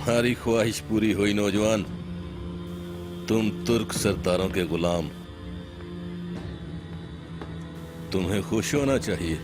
तुम्हारी ख्वाहिश पूरी हुई नौजवान। तुम तुर्क सरदारों के गुलाम। तुम्हें खुश होना चाहिए।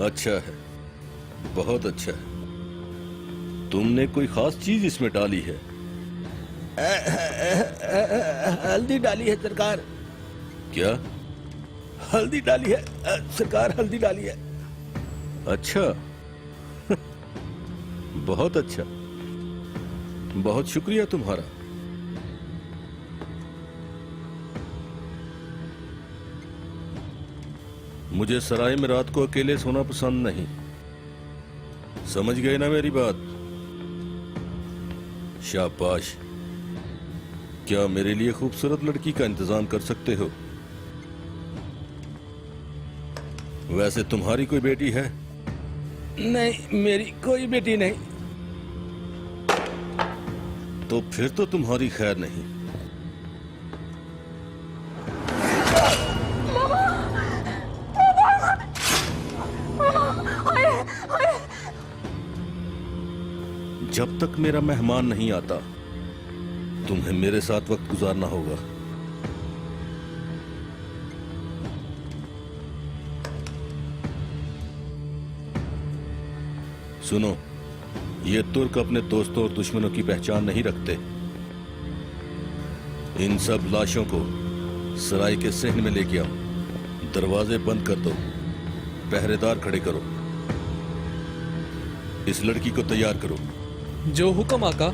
अच्छा है, बहुत अच्छा है। तुमने कोई खास चीज इसमें डाली है? हल्दी डाली है सरकार। क्या? हल्दी डाली है सरकार, हल्दी डाली है। अच्छा। बहुत अच्छा, बहुत शुक्रिया तुम्हारा। मुझे सराय में रात को अकेले सोना पसंद नहीं। समझ गए ना मेरी बात? शाबाश। क्या मेरे लिए खूबसूरत लड़की का इंतजाम कर सकते हो? वैसे तुम्हारी कोई बेटी है? नहीं, मेरी कोई बेटी नहीं। तो फिर तो तुम्हारी खैर नहीं। जब तक मेरा मेहमान नहीं आता, तुम्हें मेरे साथ वक्त गुजारना होगा। सुनो, ये तुर्क अपने दोस्तों और दुश्मनों की पहचान नहीं रखते। इन सब लाशों को सराय के सहन में लेके आओ। दरवाजे बंद कर दो, पहरेदार खड़े करो। इस लड़की को तैयार करो। जो हुक्म आका।